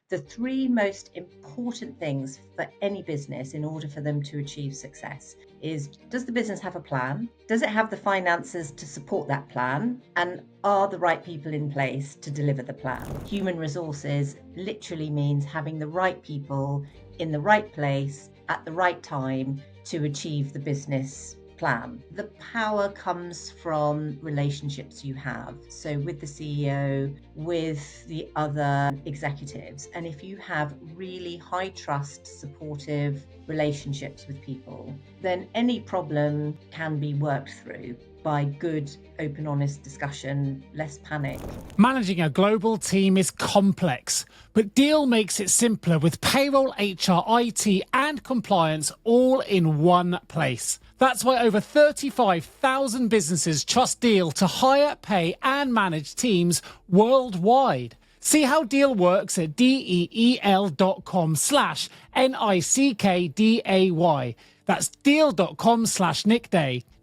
The three most important things for any business in order for them to achieve success is, does the business have a plan? Does it have the finances to support that plan? And are the right people in place to deliver the plan? Human resources literally means having the right people in the right place at the right time to achieve the business plan. The power comes from relationships you have. So with the CEO, with the other executives. And if you have really high trust, supportive relationships with people, then any problem can be worked through by good, open, honest discussion, less panic. Managing a global team is complex, but Deal makes it simpler with payroll, HR, IT, and compliance all in one place. That's why over 35,000 businesses trust Deal to hire, pay, and manage teams worldwide. See how Deal works at DEEL.com/NICKDAY. That's deal.com/Nick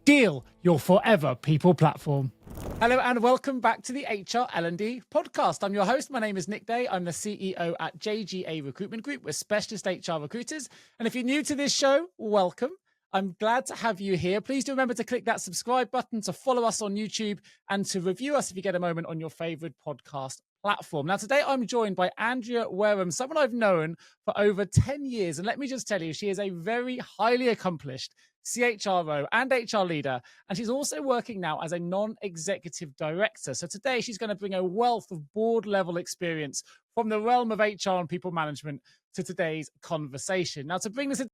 Deal, your forever people platform. Hello and welcome back to the HR L&D Podcast. I'm your host. My name is Nick Day. I'm the CEO at JGA Recruitment Group. We're specialist HR recruiters. And if you're new to this show, welcome. I'm glad to have you here. Please do remember to click that subscribe button, to follow us on YouTube, and to review us if you get a moment on your favorite podcast platform. Now, today I'm joined by Andrea Wareham, someone I've known for over 10 years. And let me just tell you, she is a very highly accomplished CHRO and HR leader. And she's also working now as a non-executive director. So today she's going to bring a wealth of board level experience from the realm of HR and people management to today's conversation. Now, to bring this in,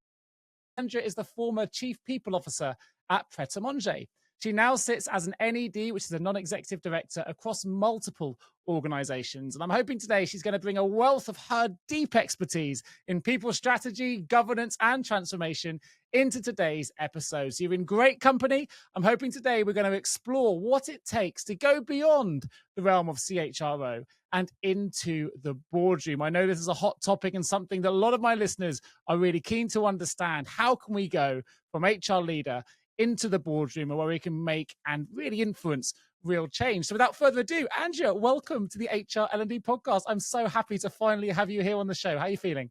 Andrea is the former Chief People Officer at Pret A Manger. She now sits as an NED, which is a non-executive director across multiple organizations. And I'm hoping today she's going to bring a wealth of her deep expertise in people strategy, governance, and transformation into today's episode. So you're in great company. I'm hoping today we're going to explore what it takes to go beyond the realm of CHRO and into the boardroom. I know this is a hot topic and something that a lot of my listeners are really keen to understand. How can we go from HR leader into the boardroom where we can make and really influence real change? So without further ado, Andrea, welcome to the HR L&D Podcast. I'm so happy to finally have you here on the show. How are you feeling?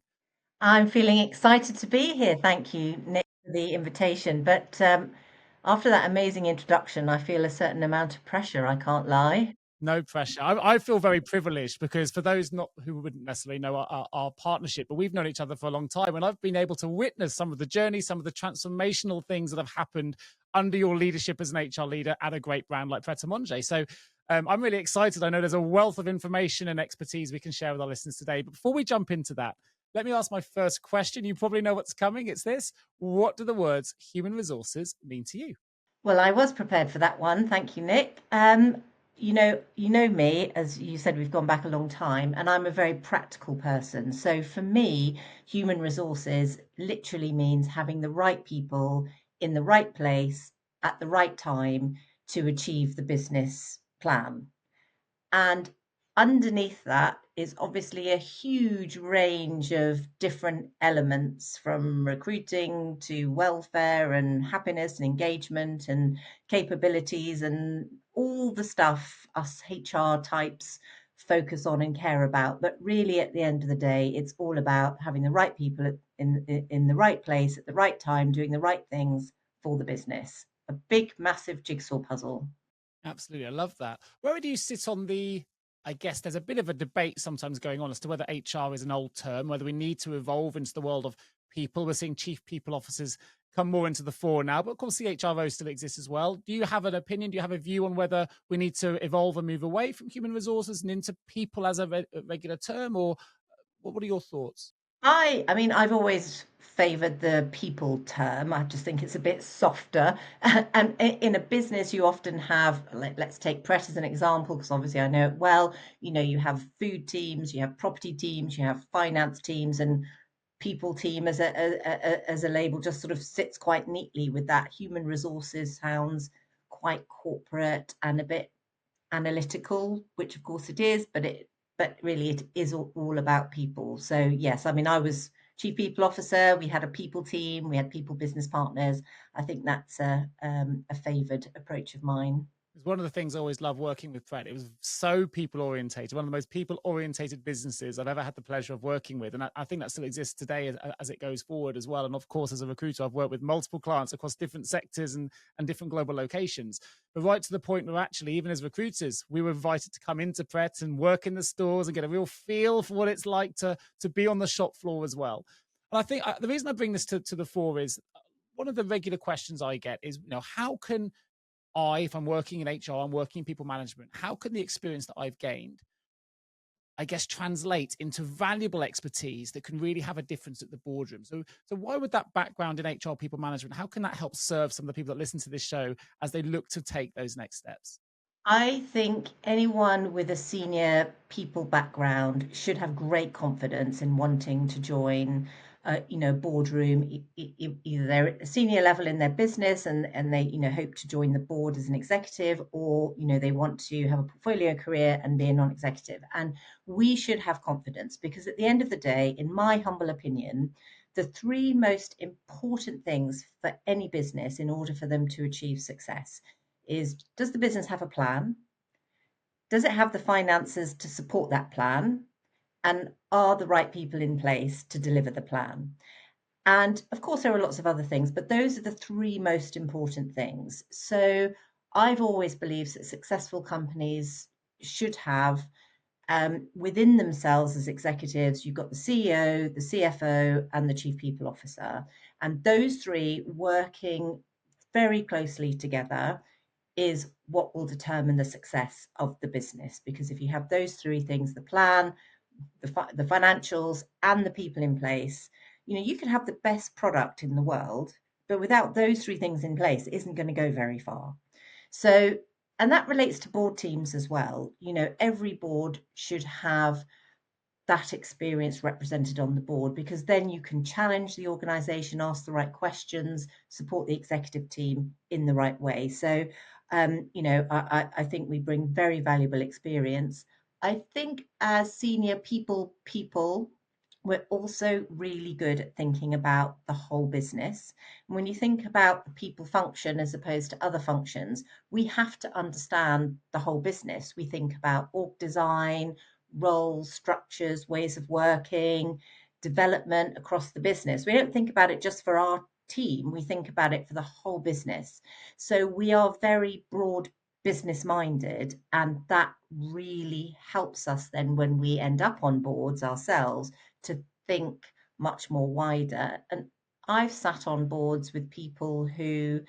I'm feeling excited to be here. Thank you, Nick, for the invitation. But after that amazing introduction, I feel a certain amount of pressure, I can't lie. No pressure. I feel very privileged because for those not who wouldn't necessarily know our partnership, but we've known each other for a long time, and I've been able to witness some of the journey, some of the transformational things that have happened under your leadership as an HR leader at a great brand like Pret A Manger. So I'm really excited. I know there's a wealth of information and expertise we can share with our listeners today. But before we jump into that, let me ask my first question. You probably know what's coming. It's this: what do the words human resources mean to you? Well, I was prepared for that one. Thank you, Nick. You know me, as you said, we've gone back a long time, and I'm a very practical person. So for me, human resources literally means having the right people in the right place at the right time to achieve the business plan. And underneath that is obviously a huge range of different elements, from recruiting to welfare and happiness and engagement and capabilities and all the stuff us HR types focus on and care about. But really, at the end of the day, it's all about having the right people in the right place at the right time, doing the right things for the business. A big, massive jigsaw puzzle. Absolutely. I love that. Where do you sit on I guess there's a bit of a debate sometimes going on as to whether HR is an old term, whether we need to evolve into the world of people. We're seeing chief people officers come more into the fore now, but of course CHRO still exists as well. Do you have an opinion? Do you have a view on whether we need to evolve and move away from human resources and into people as a regular term, or what are your thoughts? I mean, I've always favoured the people term. I just think it's a bit softer. And in a business, you often have, let's take Pret as an example, because obviously I know it well. You know, you have food teams, you have property teams, you have finance teams, and people team as a label just sort of sits quite neatly with that. Human resources sounds quite corporate and a bit analytical, which of course it is, but really it is all about people. So yes, I mean, I was chief people officer. We had a people team. We had people business partners. I think that's a favoured approach of mine. It's one of the things I always love working with Pret. It was so people orientated, one of the most people orientated businesses I've ever had the pleasure of working with. And I think that still exists today as it goes forward as well. And of course, as a recruiter, I've worked with multiple clients across different sectors and different global locations. But right to the point where actually, even as recruiters, we were invited to come into Pret and work in the stores and get a real feel for what it's like to be on the shop floor as well. And I think the reason I bring this to the fore is one of the regular questions I get is, how can if I'm working in HR, I'm working in people management, how can the experience that I've gained, I guess, translate into valuable expertise that can really have a difference at the boardroom? So why would that background in HR people management, how can that help serve some of the people that listen to this show as they look to take those next steps? I think anyone with a senior people background should have great confidence in wanting to join, boardroom. Either they're at a senior level in their business and they, hope to join the board as an executive, or, they want to have a portfolio career and be a non-executive. And we should have confidence because at the end of the day, in my humble opinion, the three most important things for any business in order for them to achieve success is, does the business have a plan? Does it have the finances to support that plan? And are the right people in place to deliver the plan? And of course, there are lots of other things, but those are the three most important things. So I've always believed that successful companies should have within themselves as executives, you've got the CEO, the CFO, and the Chief People Officer. And those three working very closely together is what will determine the success of the business. Because if you have those three things, the plan, the financials, and the people in place, you can have the best product in the world, but without those three things in place, it isn't going to go very far. So, and that relates to board teams as well. Every board should have that experience represented on the board, because then you can challenge the organization, ask the right questions, support the executive team in the right way. So, I think we bring very valuable experience. I think as senior people, we're also really good at thinking about the whole business. And when you think about the people function as opposed to other functions, we have to understand the whole business. We think about org design, roles, structures, ways of working, development across the business. We don't think about it just for our team, we think about it for the whole business. So we are very broad business minded, and that really helps us then when we end up on boards ourselves to think much more wider. And I've sat on boards with people who,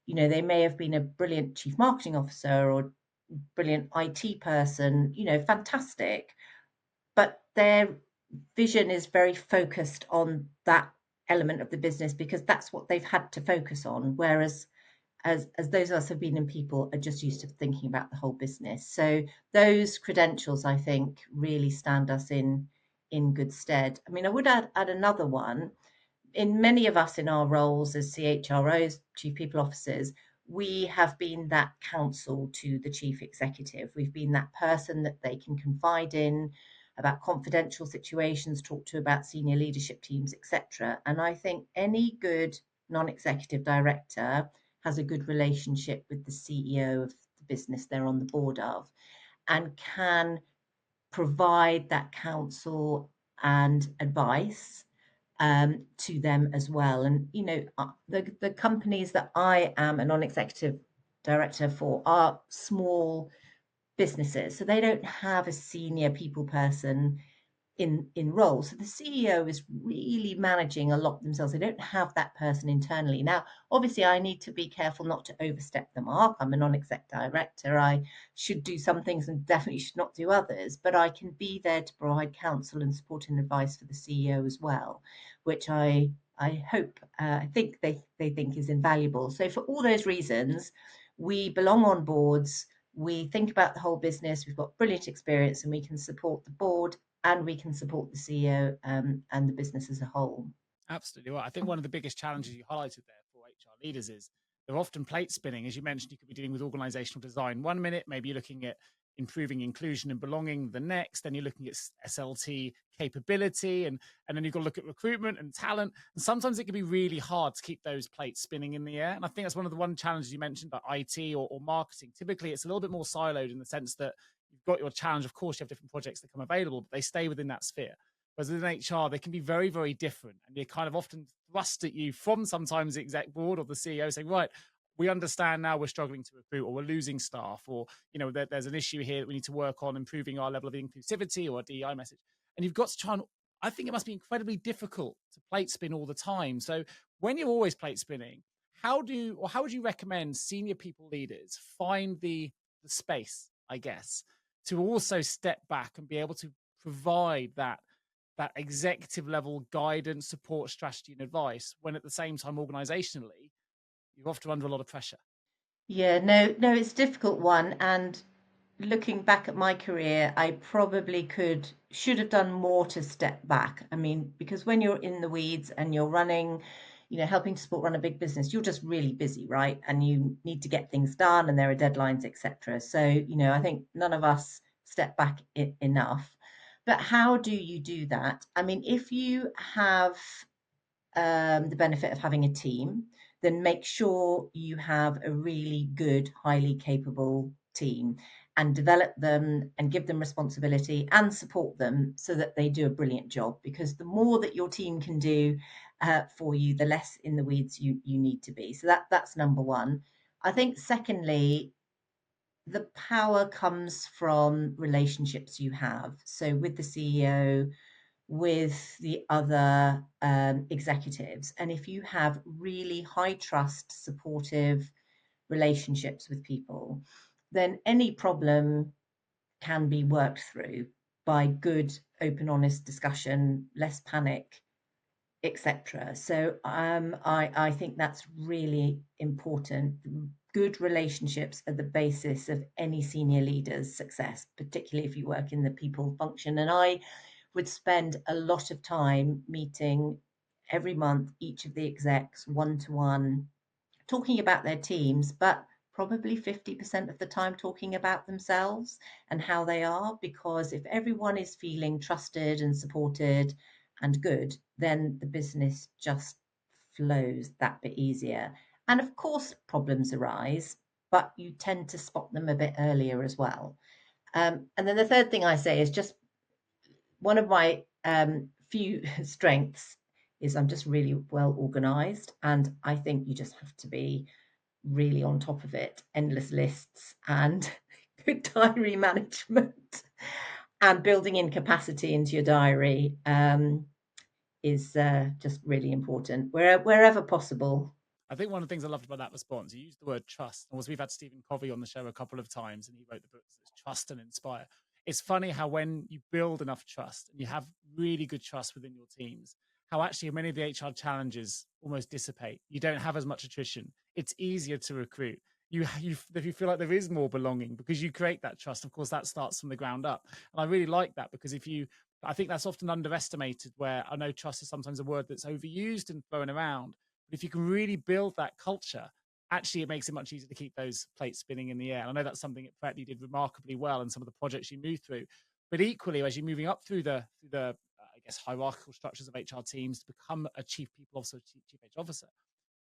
they may have been a brilliant chief marketing officer or brilliant IT person, fantastic, but their vision is very focused on that element of the business because that's what they've had to focus on. Whereas as those of us who have been in people are just used to thinking about the whole business. So those credentials, I think, really stand us in good stead. I mean, I would add another one. In many of us in our roles as CHROs, chief people officers, we have been that counsel to the chief executive. We've been that person that they can confide in about confidential situations, talk to about senior leadership teams, etc. And I think any good non-executive director has a good relationship with the CEO of the business they're on the board of, and can provide that counsel and advice to them as well. And the companies that I am a non-executive director for are small businesses, so they don't have a senior people person in role. So the CEO is really managing a lot themselves. They don't have that person internally. Now, obviously, I need to be careful not to overstep the mark. I'm a non-exec director. I should do some things and definitely should not do others, but I can be there to provide counsel and support and advice for the CEO as well, which I hope, I think they think is invaluable. So for all those reasons, we belong on boards. We think about the whole business. We've got brilliant experience, and we can support the board and we can support the CEO and the business as a whole. Absolutely right. I think one of the biggest challenges you highlighted there for HR leaders is they're often plate spinning. As you mentioned, you could be dealing with organizational design one minute, maybe you're looking at improving inclusion and belonging the next. Then you're looking at SLT capability, and then you've got to look at recruitment and talent. And sometimes it can be really hard to keep those plates spinning in the air. And I think that's one of the one challenges you mentioned about IT or marketing. Typically, it's a little bit more siloed in the sense that you've got your challenge. Of course, you have different projects that come available, but they stay within that sphere. Whereas in HR, they can be very, very different. And they're kind of often thrust at you from sometimes the exec board or the CEO saying, right, we understand now we're struggling to recruit, or we're losing staff, or, there's an issue here that we need to work on improving our level of inclusivity or a DEI message. And you've got to try and, I think it must be incredibly difficult to plate spin all the time. So when you're always plate spinning, how would you recommend senior people leaders find the space, I guess, to also step back and be able to provide that executive level guidance, support, strategy, and advice, when at the same time, organizationally, you're often under a lot of pressure? Yeah, no, it's a difficult one. And looking back at my career, I probably should have done more to step back. I mean, because when you're in the weeds and you're running, helping to support run a big business, you're just really busy, right? And you need to get things done, and there are deadlines, etc. So, I think none of us step back enough. But how do you do that? I mean, if you have the benefit of having a team, then make sure you have a really good, highly capable team, and develop them and give them responsibility and support them so that they do a brilliant job. Because the more that your team can do for you, the less in the weeds you need to be. So that's number one. I think secondly, the power comes from relationships you have. So with the CEO, with the other executives. And if you have really high trust, supportive relationships with people, then any problem can be worked through by good, open, honest discussion, less panic, etc. So I think that's really important. Good relationships are the basis of any senior leader's success, particularly if you work in the people function. And I would spend a lot of time meeting every month each of the execs one-to-one, talking about their teams, but probably 50% of the time talking about themselves and how they are. Because if everyone is feeling trusted and supported and good, then the business just flows that bit easier. And of course, problems arise, but you tend to spot them a bit earlier as well. And then the third thing I say is just one of my few strengths is I'm just really well organized. And I think you just have to be really on top of it. Endless lists and good diary management and building in capacity into your diary is just really important wherever possible. I think one of the things I loved about that response, you used the word trust. And we've had Stephen Covey on the show a couple of times, and he wrote the books Trust and Inspire. It's funny how when you build enough trust and you have really good trust within your teams, how actually many of the HR challenges almost dissipate. You don't have as much attrition. It's easier to recruit. You feel like there is more belonging because you create that trust. Of course, that starts from the ground up. And I really like that, because I think that's often underestimated, where I know trust is sometimes a word that's overused and thrown around. But if you can really build that culture, actually it makes it much easier to keep those plates spinning in the air. And I know that's something that Pret did remarkably well in some of the projects you moved through. But equally, as you're moving up through the I guess, hierarchical structures of HR teams to become a chief people officer, chief HR officer,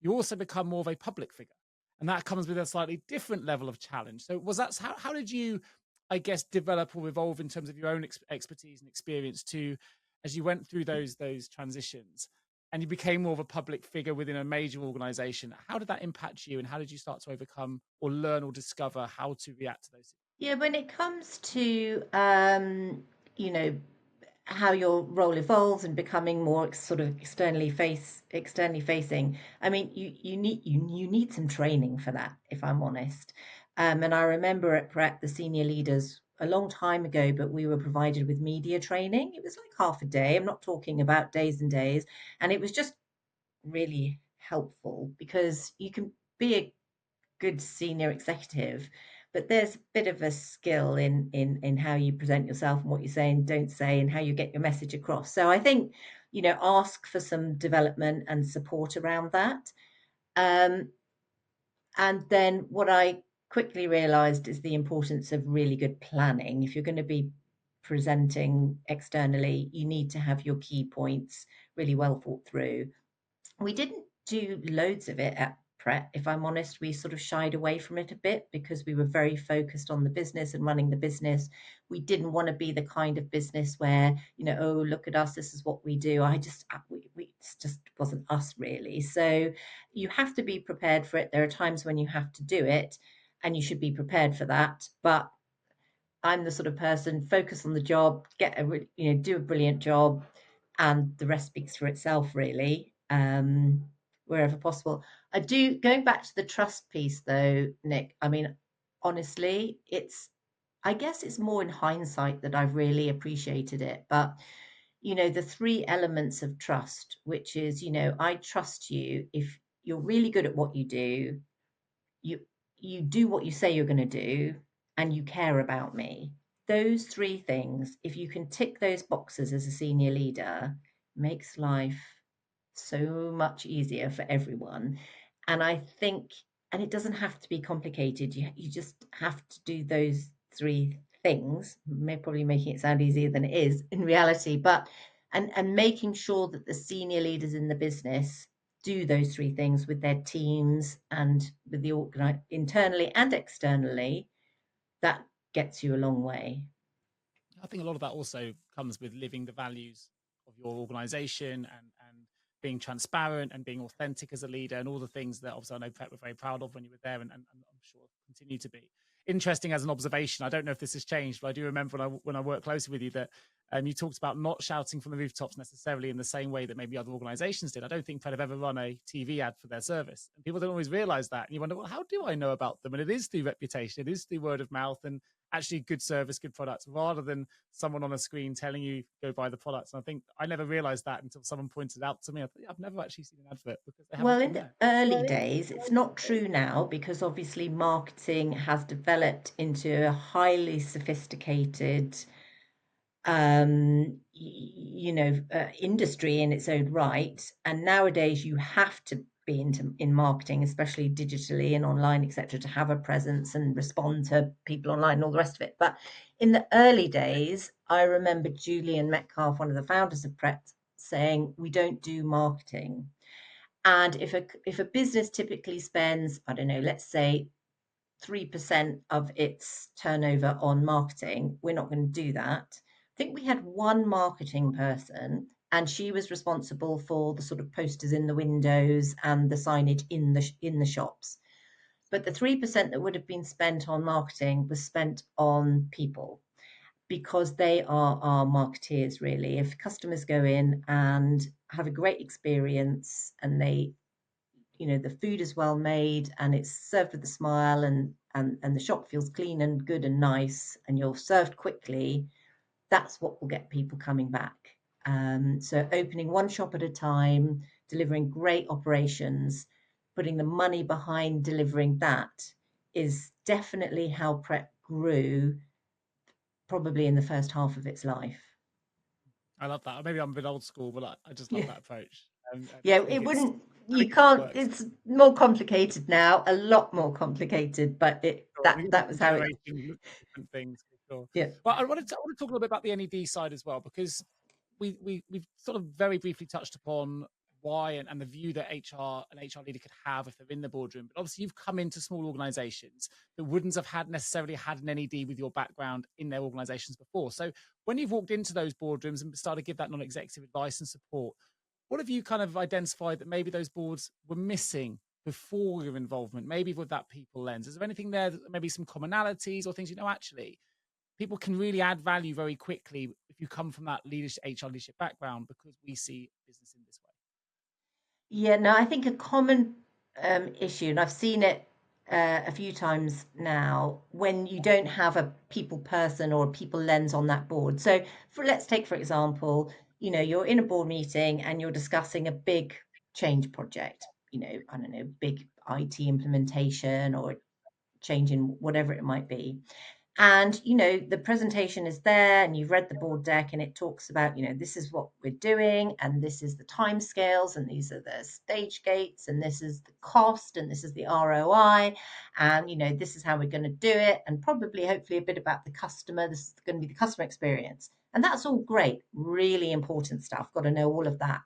you also become more of a public figure. And that comes with a slightly different level of challenge. So how did you, I guess, develop or evolve in terms of your own expertise and experience as you went through those transitions and you became more of a public figure within a major organization? How did that impact you, and how did you start to overcome or learn or discover how to react to those? Yeah, when it comes to you know how your role evolves and becoming more sort of externally facing, I mean, you need some training for that, if I'm honest. And I remember at Pret, the senior leaders a long time ago, but we were provided with media training. It was like half a day. I'm not talking about days and days. And it was just really helpful, because you can be a good senior executive, but there's a bit of a skill in how you present yourself and what you say and don't say and how you get your message across. So I think, ask for some development and support around that. And then what I quickly realized is the importance of really good planning. If you're going to be presenting externally, you need to have your key points really well thought through. We didn't do loads of it at Pret, if I'm honest. We sort of shied away from it a bit because we were very focused on the business and running the business. We didn't want to be the kind of business where, oh, look at us, this is what we do. It just wasn't us really. So you have to be prepared for it. There are times when you have to do it, and you should be prepared for that. But I'm the sort of person, focus on the job, do a brilliant job, and the rest speaks for itself, really, wherever possible. Going back to the trust piece, though, Nick, I mean, honestly, I guess it's more in hindsight that I've really appreciated it. But, the three elements of trust, which is, I trust you if you're really good at what you do, you you do what you say you're going to do, and you care about me. Those three things, if you can tick those boxes as a senior leader, makes life so much easier for everyone. And I think, and it doesn't have to be complicated. You just have to do those three things. Probably making it sound easier than it is in reality, but and making sure that the senior leaders in the business do those three things with their teams and with the internally and externally, that gets you a long way. I think a lot of that also comes with living the values of your organization and being transparent and being authentic as a leader, and all the things that obviously I know Pret were very proud of when you were there, and I'm sure continue to be. Interesting as an observation, I don't know if this has changed, but I do remember when I worked closely with you that you talked about not shouting from the rooftops necessarily in the same way that maybe other organizations did. I don't think Pret have ever run a TV ad for their service. And people don't always realize that. And you wonder, well, how do I know about them? And it is through reputation, it is through word of mouth, and actually good service, good products, rather than someone on a screen telling you go buy the products. And I think I never realized that until someone pointed out to me. I think I've never actually seen an advert because they haven't Well, in been the there. early days, it's not true now because obviously marketing has developed into a highly sophisticated industry in its own right. And nowadays you have to be in marketing, especially digitally and online, etc., to have a presence and respond to people online and all the rest of it. But in the early days, I remember Julian Metcalf, one of the founders of Pret, saying, we don't do marketing. And if a business typically spends, I don't know, let's say 3% of its turnover on marketing, we're not going to do that. I think we had one marketing person, and she was responsible for the sort of posters in the windows and the signage in the shops. But the 3% that would have been spent on marketing was spent on people, because they are our marketeers, really. If customers go in and have a great experience, and the food is well made and it's served with a smile, and the shop feels clean and good and nice, and you're served quickly, that's what will get people coming back. So opening one shop at a time, delivering great operations, putting the money behind delivering that is definitely how Pret grew, probably in the first half of its life. I love that. Maybe I'm a bit old school, but I just love Yeah. that approach. And Yeah, I think it it's, wouldn't, I you think it can't, works. it's more complicated now, a lot more complicated, but Sure. I that think that was different how it, generations look at different things for sure. yeah. Well, I want to talk a little bit about the NED side as well, because we've sort of very briefly touched upon why and the view that an HR leader could have if they're in the boardroom. But obviously, you've come into small organizations that wouldn't have necessarily had an NED with your background in their organizations before. So when you've walked into those boardrooms and started to give that non-executive advice and support, what have you kind of identified that maybe those boards were missing before your involvement, maybe with that people lens? Is there anything there, maybe some commonalities or things, actually, people can really add value very quickly if you come from that HR leadership background, because we see business in this way? Yeah, no, I think a common issue, and I've seen it a few times now, when you don't have a people person or a people lens on that board. So let's take, for example, you're in a board meeting and you're discussing a big change project, I don't know, big IT implementation or change in whatever it might be. And, you know, the presentation is there and you've read the board deck and it talks about, you know, this is what we're doing and this is the timescales and these are the stage gates and this is the cost and this is the ROI and, you know, this is how we're going to do it. And probably, hopefully, a bit about the customer. This is going to be the customer experience. And that's all great, really important stuff. Got to know all of that.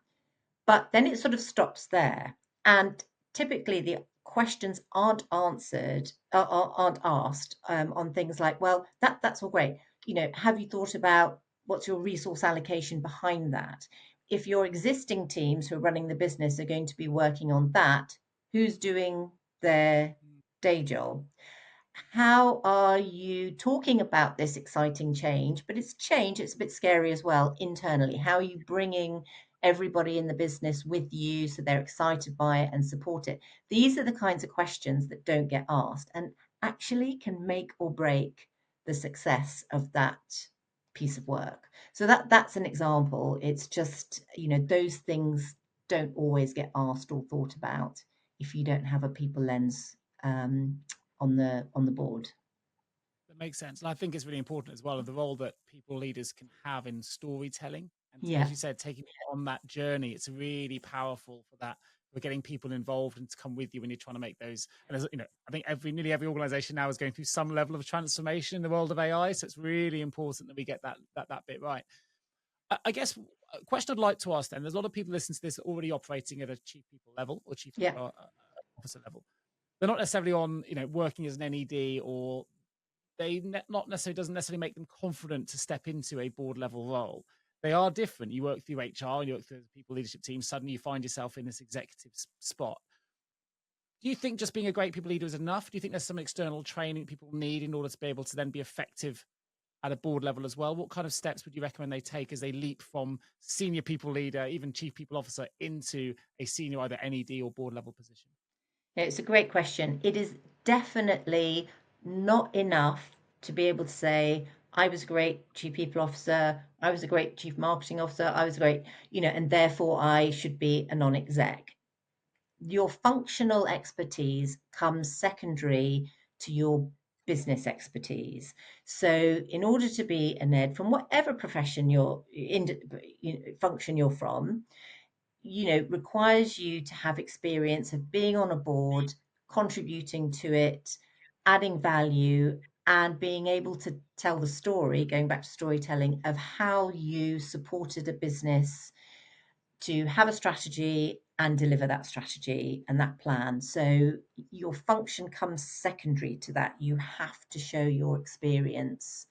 But then it sort of stops there. And typically the questions aren't answered, aren't asked on things like, well, that's all great. You know, have you thought about what's your resource allocation behind that? If your existing teams who are running the business are going to be working on that, who's doing their day job? How are you talking about this exciting change? But it's change, it's a bit scary as well internally. How are you bringing everybody in the business with you so they're excited by it and support it? These are the kinds of questions that don't get asked and actually can make or break the success of that piece of work. So that's an example. It's just, you know, those things don't always get asked or thought about if you don't have a people lens on the board. That makes sense. And I think it's really important as well of the role that people leaders can have in storytelling. And as Yeah, you said, taking people on that journey, it's really powerful for that. We're getting people involved and to come with you when you're trying to make those. And as you know, I think nearly every organization now is going through some level of transformation in the world of AI. So it's really important that we get that bit right. I guess a question I'd like to ask then, there's a lot of people listening to this already operating at a chief people level or chief yeah. officer level. They're not necessarily on, working as an NED, or not necessarily doesn't necessarily make them confident to step into a board level role. They are different. You work through HR and you work through the people leadership team. Suddenly you find yourself in this executive spot. Do you think just being a great people leader is enough? Do you think there's some external training people need in order to be able to then be effective at a board level as well? What kind of steps would you recommend they take as they leap from senior people leader, even chief people officer, into a senior either NED or board level position? It's a great question. It is definitely not enough to be able to say, I was a great chief people officer, I was a great chief marketing officer, I was a great, you know, and therefore I should be a non-exec. Your functional expertise comes secondary to your business expertise. So, in order to be an ed from whatever profession you're in, function you're from, you know, requires you to have experience of being on a board, contributing to it, adding value, and being able to tell the story, going back to storytelling, of how you supported a business to have a strategy and deliver that strategy and that plan. So your function comes secondary to that. You have to show your experience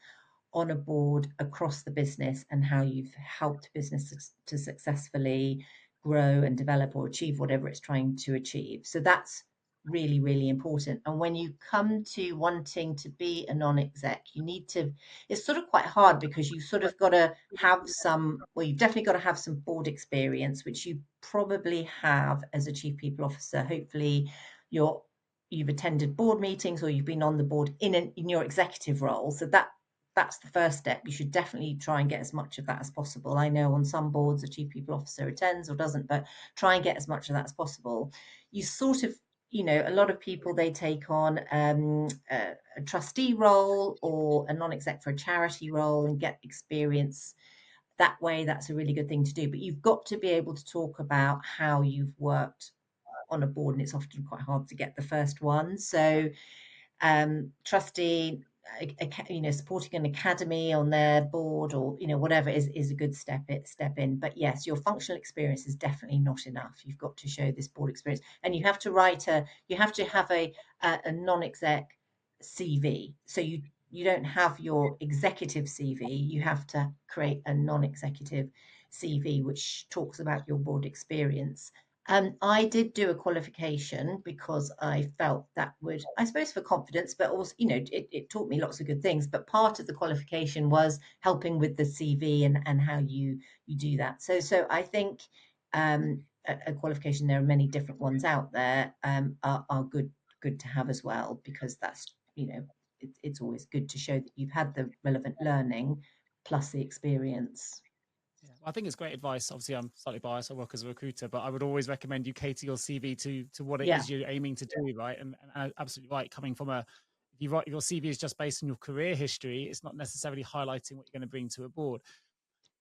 on a board across the business and how you've helped business to successfully grow and develop or achieve whatever it's trying to achieve. So that's really, really important. And when you come to wanting to be a non-exec, you need to, it's sort of quite hard because you've sort of got to have some, well, you've definitely got to have some board experience, which you probably have as a chief people officer. Hopefully you've attended board meetings or you've been on the board in your executive role. So that's the first step. You should definitely try and get as much of that as possible. I know on some boards a chief people officer attends or doesn't, but try and get as much of that as possible. You sort of, you know, a lot of people, they take on a trustee role or a non-exec for a charity role and get experience that way. That's a really good thing to do. But you've got to be able to talk about how you've worked on a board, and it's often quite hard to get the first one. So trustee, you know, supporting an academy on their board or, you know, whatever is a good step in. But yes, your functional experience is definitely not enough. You've got to show this board experience, and you have to have a non-exec CV. So you don't have your executive CV. You have to create a non-executive CV which talks about your board experience. I did do a qualification because I felt that would, I suppose, for confidence, but also, you know, it taught me lots of good things. But part of the qualification was helping with the CV and how you do that. So I think a qualification, there are many different ones out there, are good to have as well, because that's, you know, it's always good to show that you've had the relevant learning plus the experience. Yeah, I think it's great advice. Obviously, I'm slightly biased. I work as a recruiter, but I would always recommend you cater your CV to what it Yeah, is you're aiming to do, right? And absolutely right. Coming from a if you write your CV is just based on your career history, it's not necessarily highlighting what you're going to bring to a board.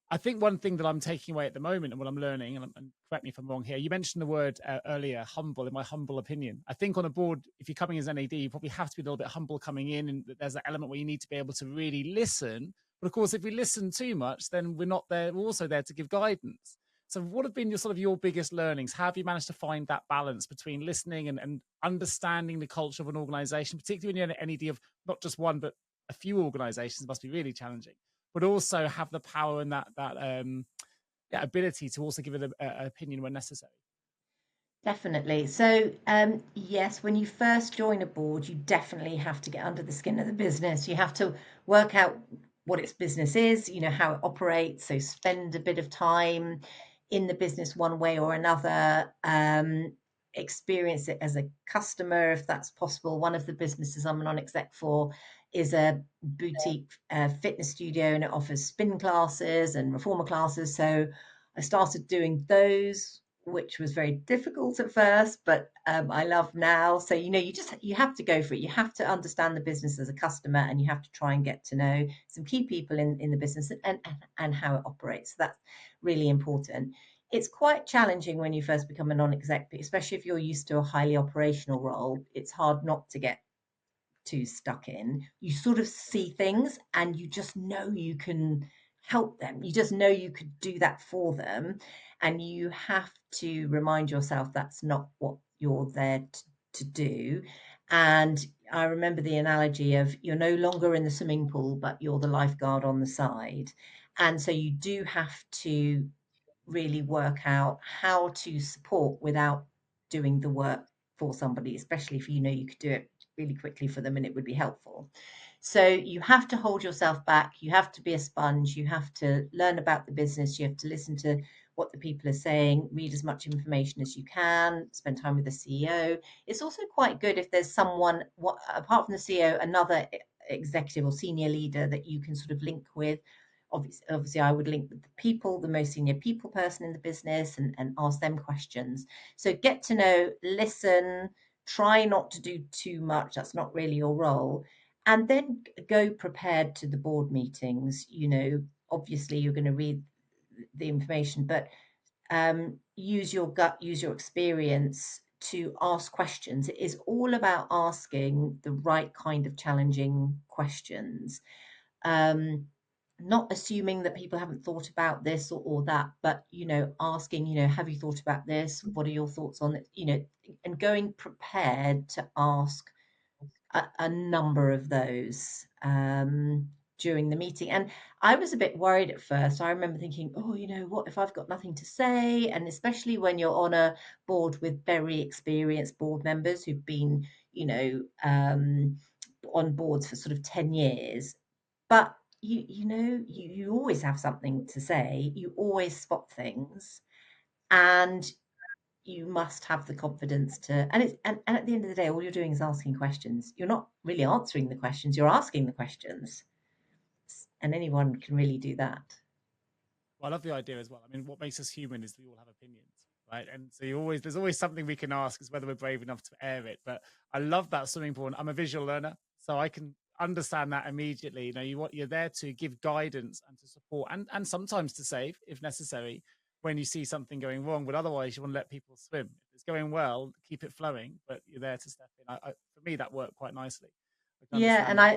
I think one thing that I'm taking away at the moment and what I'm learning, and correct me if I'm wrong here, you mentioned the word earlier, humble, in my humble opinion. I think on a board, if you're coming as NED, you probably have to be a little bit humble coming in, and there's that element where you need to be able to really listen. But of course, if we listen too much, then we're not there. We're also there to give guidance. So what have been your biggest learnings? How have you managed to find that balance between listening and understanding the culture of an organization, particularly when you're an NED of not just one, but a few organizations? Must be really challenging, but also have the power and that ability to also give it an opinion when necessary. Definitely. So, yes, when you first join a board, you definitely have to get under the skin of the business. You have to work out what its business is, how it operates. So, spend a bit of time in the business one way or another. Experience it as a customer if that's possible. One of the businesses I'm a non-exec for is a boutique fitness studio, and it offers spin classes and reformer classes. So I started doing those, which was very difficult at first, but I love now. So you have to go for it. You have to understand the business as a customer, and you have to try and get to know some key people in the business and how it operates. So that's really important. It's quite challenging when you first become a non-exec, especially if you're used to a highly operational role. It's hard not to get too stuck in. You sort of see things and you just know you can help them. You just know you could do that for them. And you have to remind yourself that's not what you're there to do. And I remember the analogy of you're no longer in the swimming pool, but you're the lifeguard on the side. And so you do have to really work out how to support without doing the work for somebody, especially if you could do it really quickly for them and it would be helpful. So you have to hold yourself back. You have to be a sponge. You have to learn about the business. You have to listen to what the people are saying, read as much information as you can, spend time with the CEO. It's also quite good if there's someone, apart from the CEO, another executive or senior leader that you can sort of link with. Obviously, I would link with the people, the most senior people person in the business, and ask them questions. So get to know, listen, try not to do too much. That's not really your role. And then go prepared to the board meetings. Obviously, you're going to read the information, but use your gut, use your experience to ask questions. It is all about asking the right kind of challenging questions. Not assuming that people haven't thought about this or that, but asking, have you thought about this? What are your thoughts on it? And going prepared to ask a number of those during the meeting. And I was a bit worried at first. I remember thinking, oh, what if I've got nothing to say? And especially when you're on a board with very experienced board members who've been, on boards for sort of 10 years. But you always have something to say. You always spot things, and you must have the confidence to. And at the end of the day, all you're doing is asking questions. You're not really answering the questions. You're asking the questions, and anyone can really do that. Well, I love the idea as well. I mean, what makes us human is we all have opinions, right? And so there's always something we can ask, is whether we're brave enough to air it. But I love that swimming pool. I'm a visual learner, so I can understand that immediately. You're there to give guidance and to support, and sometimes to save if necessary when you see something going wrong. But otherwise, you want to let people swim. If it's going well, keep it flowing. But you're there to step in. For me, that worked quite nicely. Yeah, and I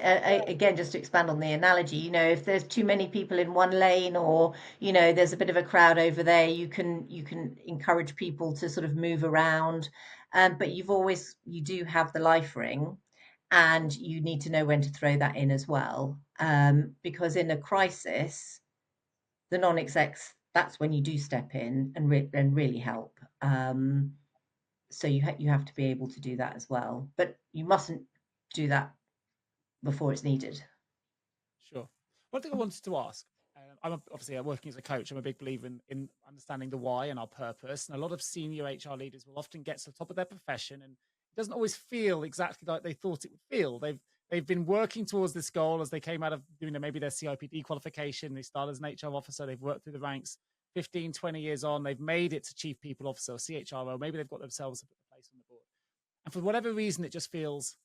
again, just to expand on the analogy, if there's too many people in one lane, or there's a bit of a crowd over there, you can encourage people to sort of move around, but you do have the life ring, and you need to know when to throw that in as well, because in a crisis, the non-execs, that's when you do step in and really help. So you have to be able to do that as well, but you mustn't do that before it's needed. Sure. One thing I wanted to ask, obviously working as a coach, I'm a big believer in understanding the why and our purpose. And a lot of senior HR leaders will often get to the top of their profession, and it doesn't always feel exactly like they thought it would feel. They've been working towards this goal as they came out of doing maybe their CIPD qualification. They started as an HR officer. They've worked through the ranks 15, 20 years on. They've made it to chief people officer or CHRO. Maybe they've got themselves a place on the board. And for whatever reason, it just feels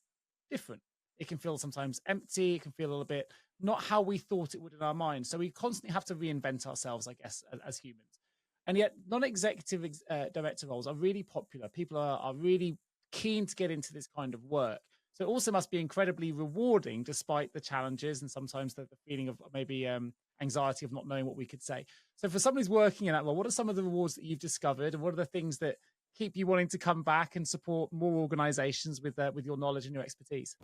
different. it can feel sometimes empty. It can feel a little bit not how we thought it would in our minds. So we constantly have to reinvent ourselves, I guess, as humans. And yet, non-executive director roles are really popular. People are really keen to get into this kind of work. So it also must be incredibly rewarding, despite the challenges and sometimes the feeling of maybe anxiety of not knowing what we could say. So for somebody who's working in that role, what are some of the rewards that you've discovered, and what are the things that keep you wanting to come back and support more organizations with your knowledge and your expertise?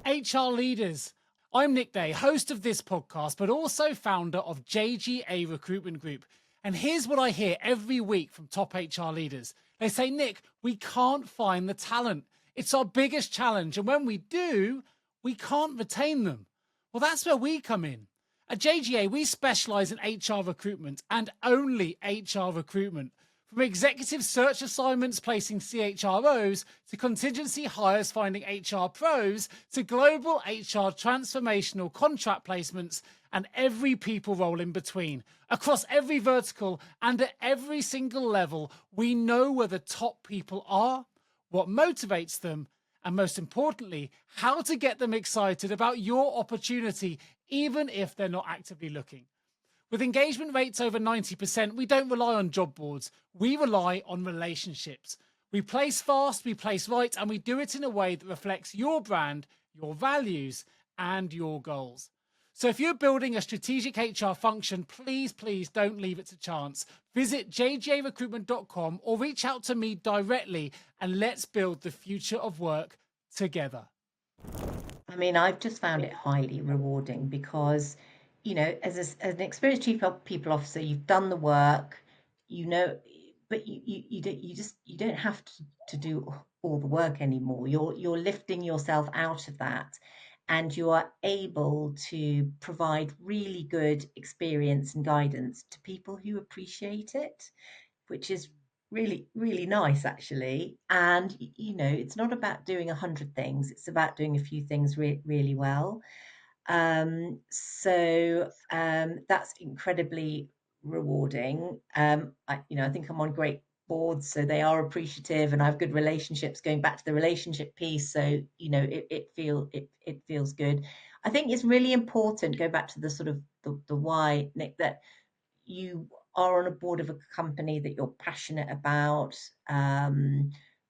HR leaders. I'm Nick Day, host of this podcast, but also founder of JGA Recruitment Group. And here's what I hear every week from top HR leaders. They say, Nick, we can't find the talent. It's our biggest challenge. And when we do, we can't retain them. Well, that's where we come in. At JGA, we specialize in HR recruitment and only HR recruitment. From executive search assignments placing CHROs, to contingency hires finding HR pros, to global HR transformational contract placements, and every people role in between. Across every vertical and at every single level, we know where the top people are, what motivates them, and most importantly, how to get them excited about your opportunity, even if they're not actively looking. With engagement rates over 90%, we don't rely on job boards. We rely on relationships. We place fast, we place right, and we do it in a way that reflects your brand, your values, and your goals. So if you're building a strategic HR function, please don't leave it to chance. Visit jjrecruitment.com or reach out to me directly, and let's build the future of work together. I mean, I've just found it highly rewarding because, as an experienced chief people officer, you've done the work, but you don't have to do all the work anymore. You're lifting yourself out of that, and you are able to provide really good experience and guidance to people who appreciate it, which is really, really nice, actually. And, it's not about doing 100 things, it's about doing a few things really well. That's incredibly rewarding. I think I'm on great boards, so they are appreciative, and I have good relationships. Going back to the relationship piece, so it feels good. I think it's really important. Go back to the sort of the why, Nick, that you are on a board of a company that you're passionate about,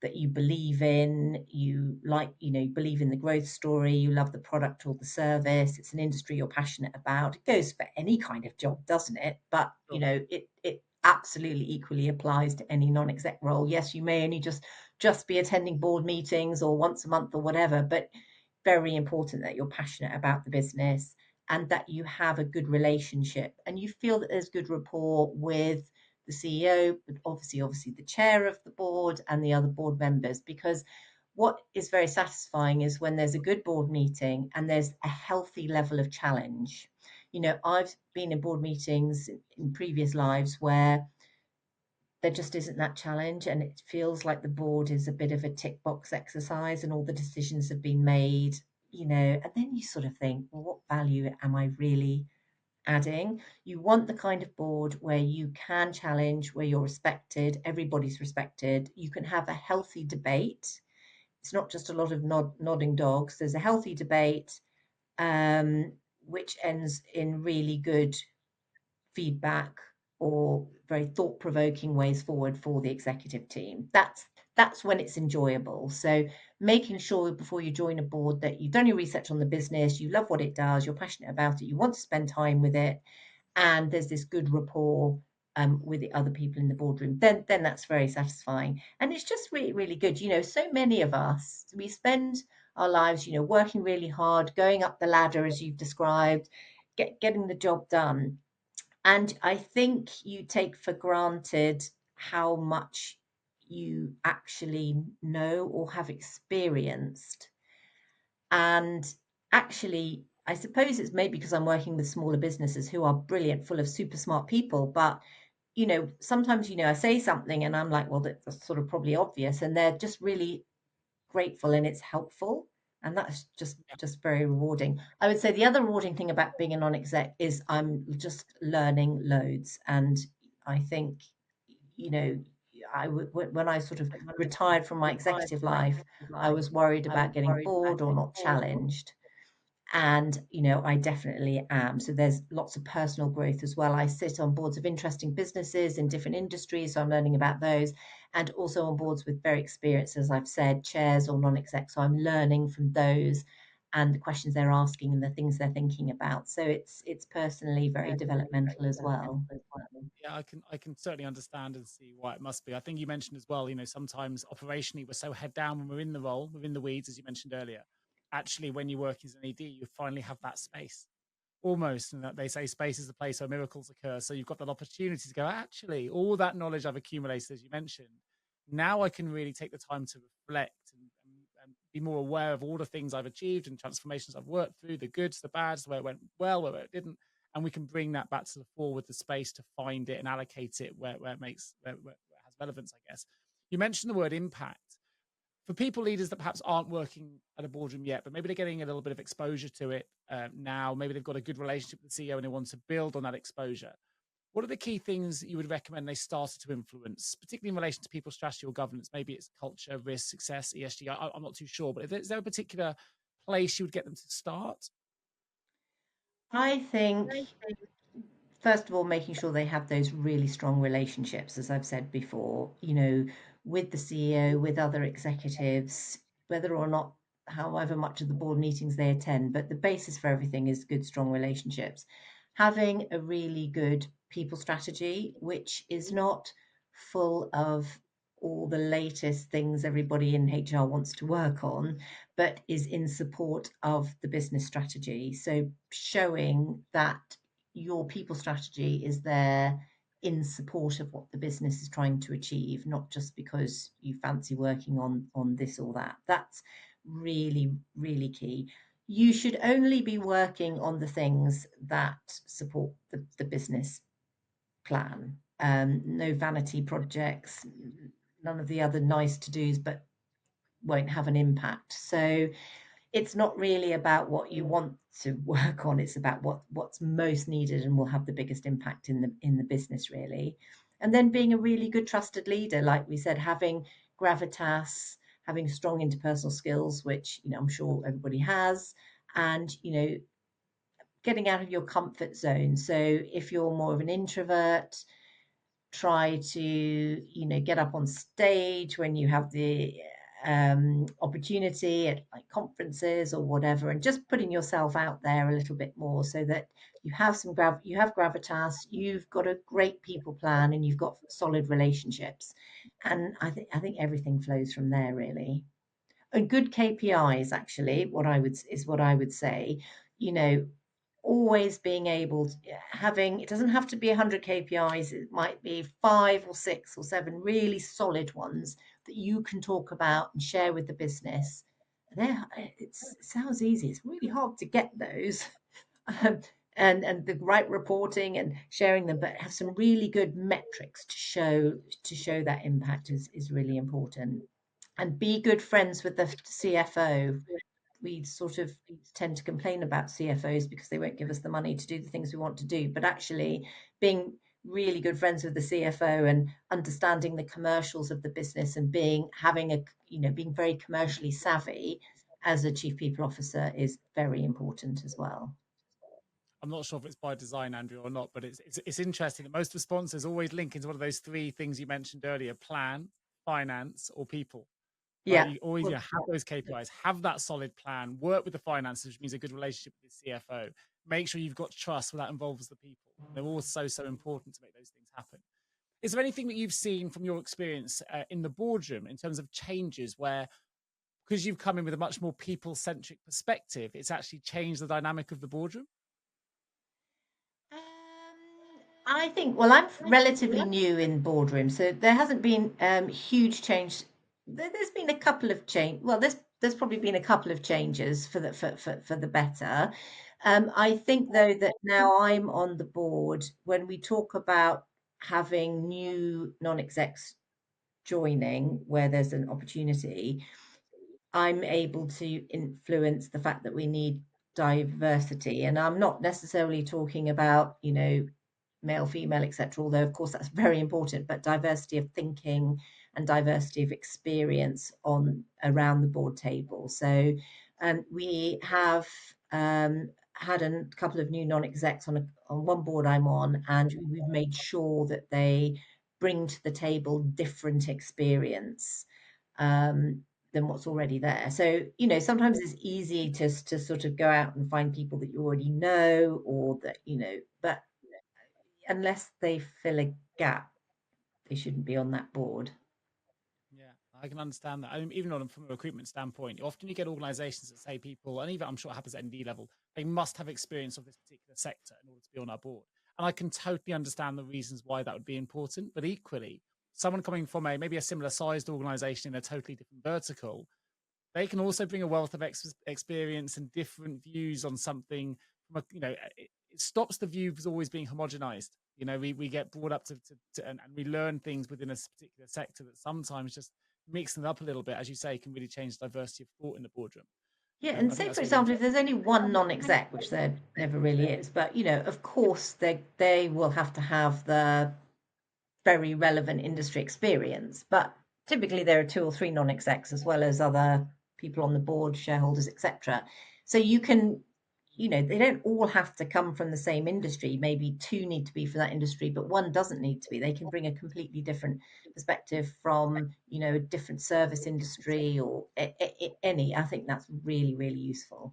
that you believe in, you believe in the growth story, you love the product or the service, it's an industry you're passionate about. It goes for any kind of job, doesn't it? But, it absolutely equally applies to any non-exec role. Yes, you may only just be attending board meetings or once a month or whatever, but very important that you're passionate about the business and that you have a good relationship and you feel that there's good rapport with the CEO, but obviously the chair of the board and the other board members. Because what is very satisfying is when there's a good board meeting and there's a healthy level of challenge. I've been in board meetings in previous lives where there just isn't that challenge, and it feels like the board is a bit of a tick box exercise and all the decisions have been made, and then you sort of think, well, what value am I really adding? You want the kind of board where you can challenge, where you're respected, everybody's respected, you can have a healthy debate. It's not just a lot of nodding dogs. There's a healthy debate, which ends in really good feedback or very thought-provoking ways forward for the executive team. That's when it's enjoyable. So making sure before you join a board that you've done your research on the business, you love what it does, you're passionate about it, you want to spend time with it, and there's this good rapport with the other people in the boardroom, then that's very satisfying. And it's just really, really good. So many of us, we spend our lives, working really hard, going up the ladder, as you've described, getting the job done. And I think you take for granted how much you actually know or have experienced. And actually, I suppose it's maybe because I'm working with smaller businesses who are brilliant, full of super smart people. But, sometimes, I say something and I'm like, well, that's sort of probably obvious. And they're just really grateful and it's helpful. And that's just very rewarding. I would say the other rewarding thing about being a non-exec is I'm just learning loads. And I think, when I sort of retired from my executive life, I was worried about getting bored or not challenged. And, I definitely am. So there's lots of personal growth as well. I sit on boards of interesting businesses in different industries, so I'm learning about those, and also on boards with very experienced, as I've said, chairs or non-exec. So I'm learning from those and the questions they're asking and the things they're thinking about. So it's personally very developmental as well. Yeah, I can certainly understand and see why it must be. I think you mentioned as well, sometimes operationally we're so head down when we're in the role, we're in the weeds, as you mentioned earlier. Actually, when you work as an ED, you finally have that space almost, and that they say space is the place where miracles occur. So you've got that opportunity to go, actually, all that knowledge I've accumulated, as you mentioned, now I can really take the time to reflect and be more aware of all the things I've achieved and transformations I've worked through, the goods, the bads, where it went well, where it didn't. And we can bring that back to the fore with the space to find it and allocate it where it has relevance, I guess. You mentioned the word impact. For people leaders that perhaps aren't working at a boardroom yet, but maybe they're getting a little bit of exposure to it now, maybe they've got a good relationship with the CEO and they want to build on that exposure. What are the key things that you would recommend they started to influence, particularly in relation to people's strategy or governance? Maybe it's culture, risk, success, ESG. I'm not too sure, but is there a particular place you would get them to start? I think, first of all, making sure they have those really strong relationships, as I've said before, with the CEO, with other executives, whether or not, however much of the board meetings they attend, but the basis for everything is good, strong relationships. Having a really good people strategy, which is not full of all the latest things everybody in HR wants to work on, but is in support of the business strategy. So showing that your people strategy is there in support of what the business is trying to achieve, not just because you fancy working on this or that. That's really, really key. You should only be working on the things that support the business plan. No vanity projects, none of the other nice to dos, but won't have an impact. So it's not really about what you want to work on, it's about what's most needed and will have the biggest impact in the business, really. And then being a really good trusted leader, like we said, having gravitas, having strong interpersonal skills, which I'm sure everybody has, and getting out of your comfort zone. So if you're more of an introvert, try to get up on stage when you have the opportunity at like conferences or whatever, and just putting yourself out there a little bit more, so that you have you have gravitas, you've got a great people plan, and you've got solid relationships. And I think everything flows from there, really. And good KPIs, actually, what I would say, you know always being able to, having, it doesn't have to be 100 KPIs, it might be 5 or 6 or 7 really solid ones that you can talk about and share with the business. There, it sounds easy, it's really hard to get those. um, and the right reporting and sharing them, but have some really good metrics to show that impact is really important. And be good friends with the CFO. We sort of tend to complain about CFOs because they won't give us the money to do the things we want to do. But actually, being really good friends with the CFO and understanding the commercials of the business, and being very commercially savvy as a chief people officer is very important as well. I'm not sure if it's by design, Andrew, or not, but it's interesting that most responses always link into one of those three things you mentioned earlier: plan, finance, or people. Right? Yeah. You always have those KPIs, have that solid plan, work with the finances, which means a good relationship with the CFO. Make sure you've got trust where that involves the people. They're all so important to make those things happen. Is there anything that you've seen from your experience in the boardroom in terms of changes where, because you've come in with a much more people centric perspective, it's actually changed the dynamic of the boardroom? Um, I think, well, I'm relatively new in boardroom, so there hasn't been huge change. There's been a couple of change. Well, there's probably been a couple of changes for the better. I think though that now I'm on the board, when we talk about having new non-execs joining where there's an opportunity, I'm able to influence the fact that we need diversity. And I'm not necessarily talking about, male, female, etc. Although, of course, that's very important, but diversity of thinking and diversity of experience on around the board table. So we have had a couple of new non-execs on one board I'm on, and we've made sure that they bring to the table different experience than what's already there. So, sometimes it's easy to sort of go out and find people that you already know, or that, but unless they fill a gap, they shouldn't be on that board. Yeah, I can understand that. I mean, even from a recruitment standpoint, often you get organizations that say people, and even I'm sure it happens at ND level, they must have experience of this particular sector in order to be on our board. And I can totally understand the reasons why that would be important. But equally, someone coming from maybe a similar sized organization in a totally different vertical, they can also bring a wealth of experience and different views on something. It stops the views always being homogenized. We get brought up and we learn things within a particular sector that sometimes just mixing it up a little bit, as you say, can really change diversity of thought in the boardroom. Yeah, I and think say, that's for really example, if interesting. there's only one non-exec, which there never really is, but of course they will have to have the very relevant industry experience. But typically there are two or three non-execs as well as other people on the board, shareholders, etc. So you can, they don't all have to come from the same industry. Maybe two need to be from that industry, but one doesn't need to be. They can bring a completely different perspective from, a different service industry or any. I think that's really, really useful.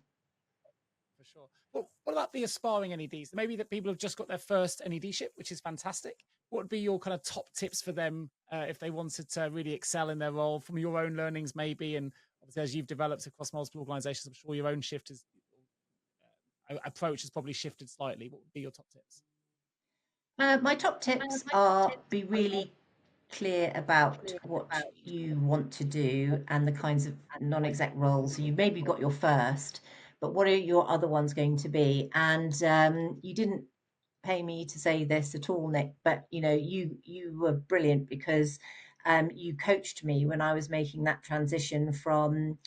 For sure. Well, what about the aspiring NEDs? Maybe that people have just got their first NED ship, which is fantastic. What would be your kind of top tips for them if they wanted to really excel in their role from your own learnings, maybe? And obviously, as you've developed across multiple organizations, I'm sure your own approach has probably shifted slightly. What would be your top tips? My top tips are be really clear about what you want to do and the kinds of non-exec roles. So you've maybe got your first, but what are your other ones going to be? And you didn't pay me to say this at all, Nick, but you were brilliant because you coached me when I was making that transition from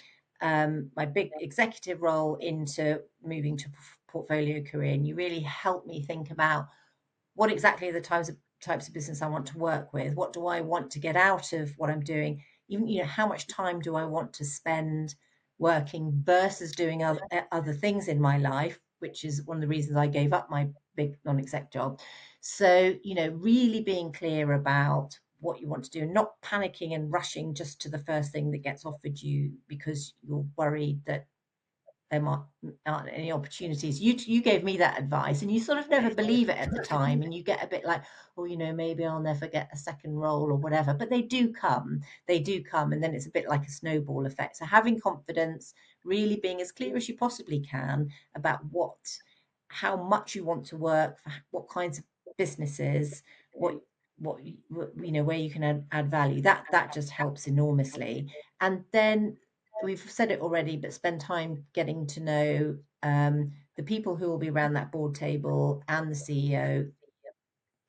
my big executive role into moving to portfolio career, and you really helped me think about what exactly are the types of business I want to work with. What do I want to get out of what I'm doing? Even, how much time do I want to spend working versus doing other things in my life, which is one of the reasons I gave up my big non-exec job. So, really being clear about what you want to do and not panicking and rushing just to the first thing that gets offered you because you're worried that there aren't any opportunities. You gave me that advice, and you sort of never believe it at the time, and you get a bit like, oh, maybe I'll never get a second role or whatever. But they do come, and then it's a bit like a snowball effect. So having confidence, really being as clear as you possibly can about how much you want to work for, what kinds of businesses, what where you can add value. That just helps enormously. And then we've said it already, but spend time getting to know the people who will be around that board table and the CEO.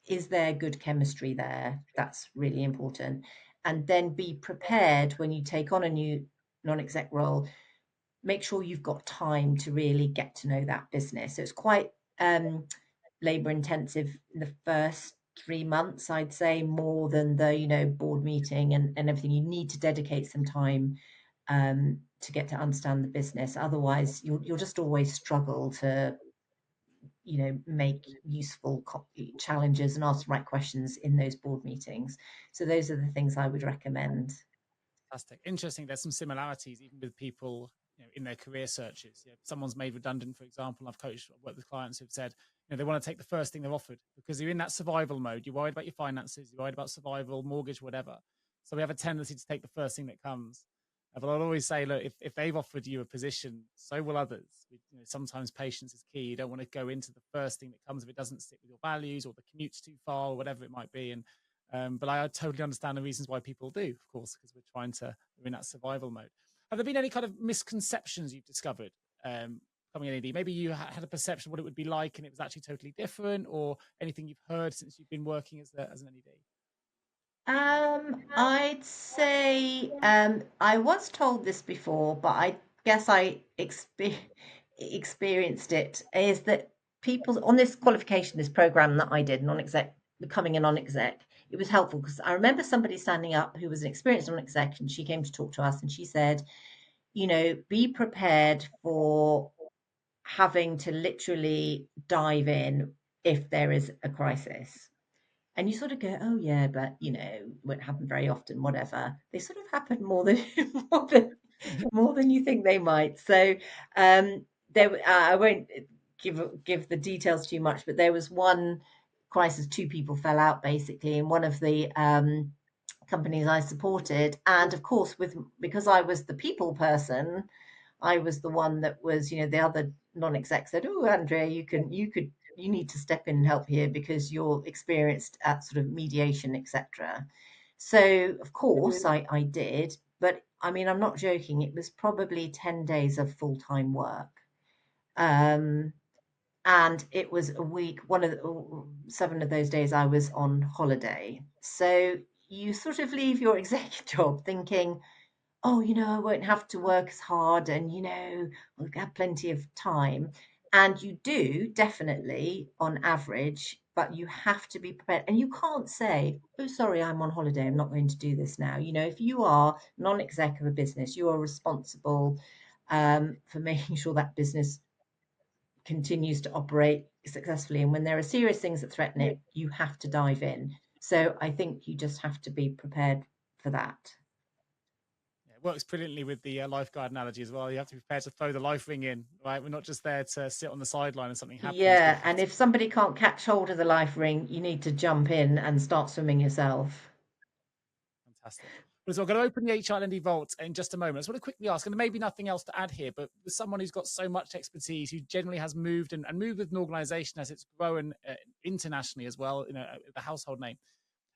Is there good chemistry there? That's really important. And then be prepared when you take on a new non-exec role. Make sure you've got time to really get to know that business. So it's quite labor intensive in the first 3 months, I'd say, more than the board meeting and everything. You need to dedicate some time to get to understand the business. Otherwise, you'll just always struggle to make useful challenges and ask the right questions in those board meetings. So those are the things I would recommend. Fantastic. Interesting. There's some similarities even with people, in their career searches. Someone's made redundant, for example. I've worked with clients who've said, they want to take the first thing they're offered because you're in that survival mode. You're worried about your finances. You're worried about survival, mortgage, whatever. So we have a tendency to take the first thing that comes. But I'll always say, look, if they've offered you a position, so will others. Sometimes patience is key. You don't want to go into the first thing that comes if it doesn't sit with your values or the commute's too far or whatever it might be. But I totally understand the reasons why people do, of course, because we're in that survival mode. Have there been any kind of misconceptions you've discovered coming in AD? Maybe you had a perception of what it would be like and it was actually totally different, or anything you've heard since you've been working as an NED? I'd say I was told this before, but I guess I experienced it, is that people on this qualification, this program that I did, non-exec, becoming a non-exec, it was helpful because I remember somebody standing up who was an experienced non-exec, and she came to talk to us, and she said, be prepared for having to literally dive in if there is a crisis. And you sort of go, oh yeah, but it won't happen very often, whatever. They sort of happen more than more than more than you think they might. So I won't give the details too much, but there was one crisis, two people fell out basically in one of the companies I supported, and of course, because I was the people person, I was the one that was, the other non-exec said, "Oh, Andrea, you need to step in and help here because you're experienced at sort of mediation, etc." So, of course, I did, but I mean, I'm not joking. It was probably 10 days of full-time work. And it was a week, 7 of those days I was on holiday. So you sort of leave your executive job thinking, oh, I won't have to work as hard and, we'll have plenty of time. And you do definitely on average, but you have to be prepared. And you can't say, oh, sorry, I'm on holiday. I'm not going to do this now. If you are non-exec of a business, you are responsible for making sure that business continues to operate successfully. And when there are serious things that threaten it, you have to dive in. So I think you just have to be prepared for that. It works brilliantly with the lifeguard analogy as well. You have to be prepared to throw the life ring in, right? We're not just there to sit on the sideline and something happens. Yeah, and if somebody can't catch hold of the life ring, you need to jump in and start swimming yourself. Fantastic. So I'm going to open the L&D vault in just a moment. I just want to quickly ask, and there may be nothing else to add here, but with someone who's got so much expertise, who generally has moved and moved with an organization as it's grown internationally as well, the household name.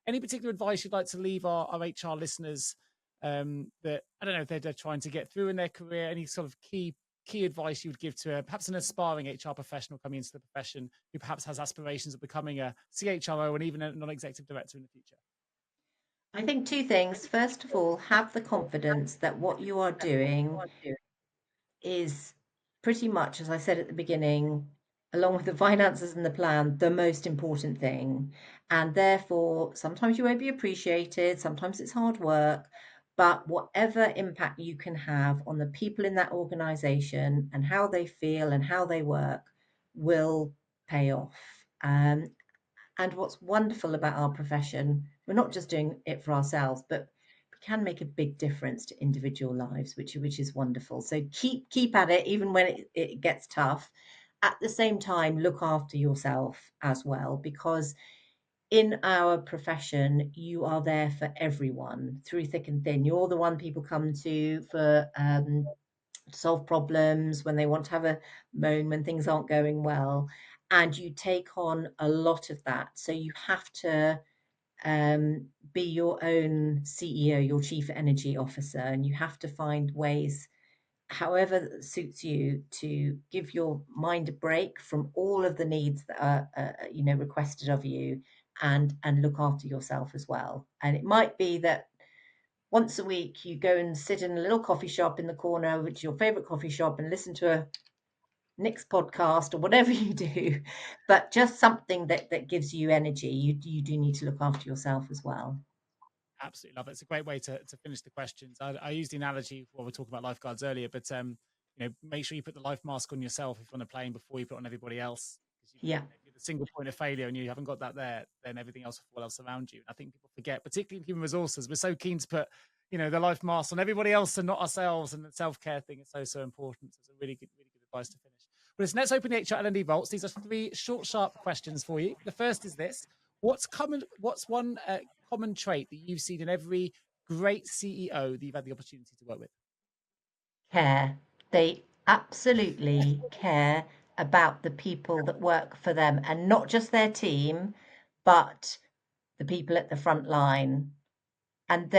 Any particular advice you'd like to leave our HR listeners that, I don't know, if they're trying to get through in their career, any sort of key advice you would give to perhaps an aspiring HR professional coming into the profession who perhaps has aspirations of becoming a CHRO and even a non-executive director in the future? I think two things. First of all, have the confidence that what you are doing is pretty much, as I said at the beginning, along with the finances and the plan, the most important thing. And therefore, sometimes you won't be appreciated, sometimes it's hard work, but whatever impact you can have on the people in that organization and how they feel and how they work will pay off. And what's wonderful about our profession, we're not just doing it for ourselves, but we can make a big difference to individual lives, which is wonderful. So keep at it, even when it gets tough. At the same time, look after yourself as well, because in our profession, you are there for everyone through thick and thin. You're the one people come to for solve problems, when they want to have a moan, when things aren't going well, and you take on a lot of that. So you have to be your own CEO, your chief energy officer, and you have to find ways, however that suits you, to give your mind a break from all of the needs that are requested of you, and look after yourself as well. And it might be that once a week you go and sit in a little coffee shop in the corner, which is your favorite coffee shop, and listen to a Nick's podcast or whatever you do, but just something that gives you energy. You do need to look after yourself as well. Absolutely love it. It's a great way to finish the questions. I used the analogy while we were talking about lifeguards earlier, but make sure you put the life mask on yourself if you're on a plane before you put it on everybody else. Yeah. If you're the single point of failure and you haven't got that there, then everything else will fall else around you. And I think people forget, particularly in human resources, we're so keen to put the life mask on everybody else and not ourselves. And the self-care thing is so important. So it's a really good advice to finish. But let's open the L&D vaults. These are 3 short, sharp questions for you. The first is this: What's one common trait that you've seen in every great CEO that you've had the opportunity to work with? Care. They absolutely care about the people that work for them, and not just their team, but the people at the front line. And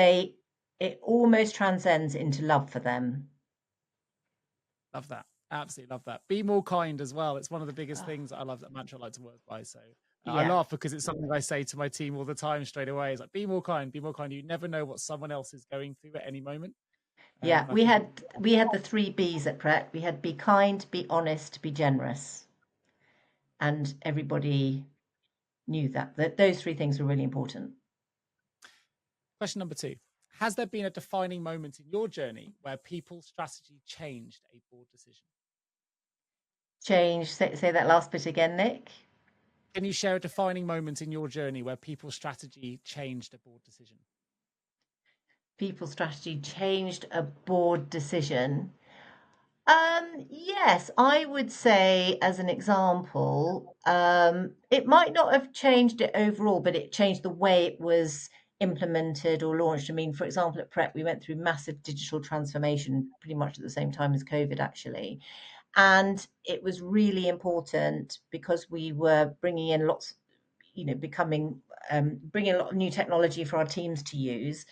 it almost transcends into love for them. Love that. Absolutely love that. Be more kind as well. It's one of the biggest things I love, that mantra I like to work by. So I laugh because it's something I say to my team all the time straight away. It's like, be more kind, be more kind. You never know what someone else is going through at any moment. Yeah, we had the 3 B's at Pret. We had be kind, be honest, be generous. and everybody knew that those three things were really important. Question number 2. Has there been a defining moment in your journey where people's strategy changed a board decision? Say that last bit again, Nick. Can you share a defining moment in your journey where people's strategy changed a board decision? People's strategy changed a board decision. Yes, I would say as an example, it might not have changed it overall, but it changed the way it was implemented or launched. I mean, for example, at Pret, we went through massive digital transformation pretty much at the same time as COVID, actually. And it was really important because we were bringing in lots, bringing a lot of new technology for our teams to use.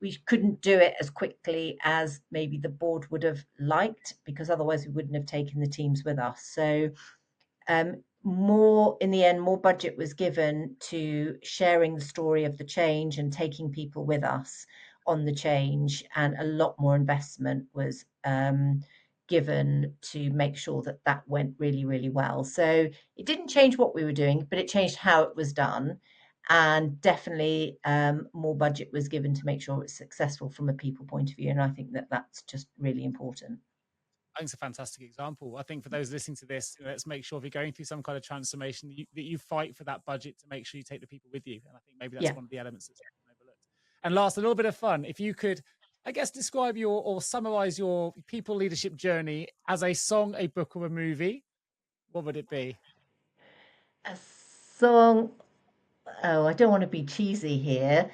We couldn't do it as quickly as maybe the board would have liked, because otherwise we wouldn't have taken the teams with us. So more in the end, more budget was given to sharing the story of the change and taking people with us on the change, and a lot more investment was given to make sure that that went really, really well. So it didn't change what we were doing, but it changed how it was done. And definitely more budget was given to make sure it was successful from a people point of view. And I think that that's just really important. I think it's a fantastic example. I think for those listening to this, let's make sure if you're going through some kind of transformation that you fight for that budget to make sure you take the people with you. And I think maybe that's one of the elements that's overlooked. And last, a little bit of fun. If you could, I guess, describe or summarize your people leadership journey as a song, a book, or a movie, what would it be? A song. Oh, I don't want to be cheesy here.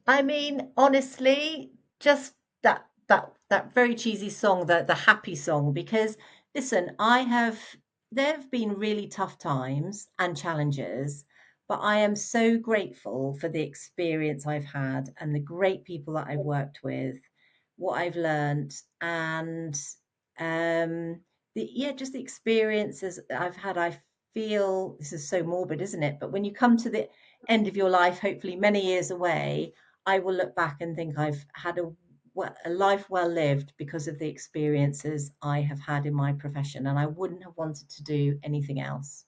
I mean, honestly, just that very cheesy song, the happy song, because listen, there have been really tough times and challenges, but I am so grateful for the experience I've had and the great people that I've worked with, what I've learned, and just the experiences I've had. I feel this is so morbid, isn't it? But when you come to the end of your life, hopefully many years away, I will look back and think I've had a life well lived because of the experiences I have had in my profession, and I wouldn't have wanted to do anything else.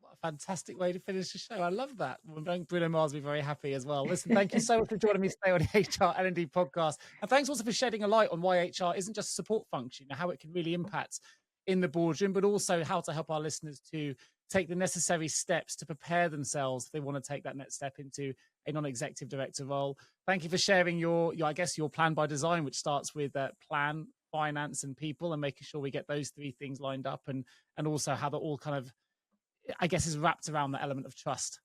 What a fantastic way to finish the show. I love that. Bruno Mars will be very happy as well. Listen, thank you so much for joining me today on the HR L&D podcast. And thanks also for shedding a light on why HR isn't just a support function, how it can really impact in the boardroom, but also how to help our listeners to take the necessary steps to prepare themselves if they want to take that next step into a non-executive director role. Thank you for sharing your plan by design, which starts with plan, finance, and people, and making sure we get those three things lined up, and also how that all kind of, I guess, is wrapped around the element of trust.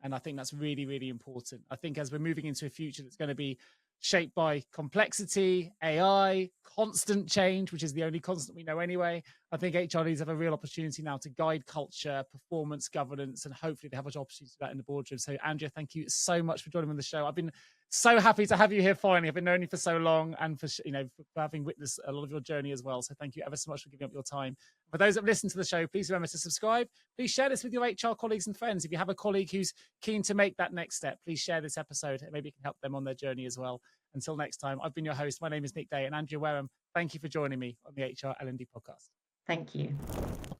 And I think that's really, really important. I think as we're moving into a future that's going to be shaped by complexity, AI, constant change, which is the only constant we know anyway, I think HR leaders have a real opportunity now to guide culture, performance, governance, and hopefully they have an opportunity to do that in the boardroom. So, Andrea, thank you so much for joining me on the show. I've been so happy to have you here finally. I've been knowing you for so long, and for having witnessed a lot of your journey as well. So thank you ever so much for giving up your time. For those that have listened to the show, please remember to subscribe. Please share this with your HR colleagues and friends. If you have a colleague who's keen to make that next step, please share this episode. Maybe it can help them on their journey as well. Until next time, I've been your host. My name is Nick Day, and Andrea Wareham, thank you for joining me on the HR L&D podcast. Thank you.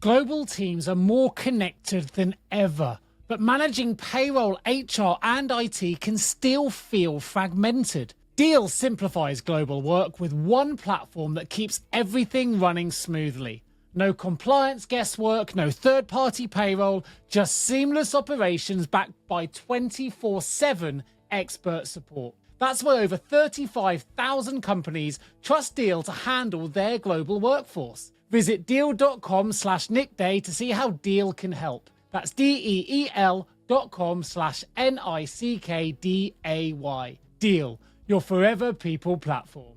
Global teams are more connected than ever, but managing payroll, HR, and IT can still feel fragmented. Deal simplifies global work with one platform that keeps everything running smoothly. No compliance guesswork, no third-party payroll, just seamless operations backed by 24/7 expert support. That's why over 35,000 companies trust Deal to handle their global workforce. Visit deal.com/nickday to see how Deal can help. That's DEEL.com/NICKDAY. Deal, your forever people platform.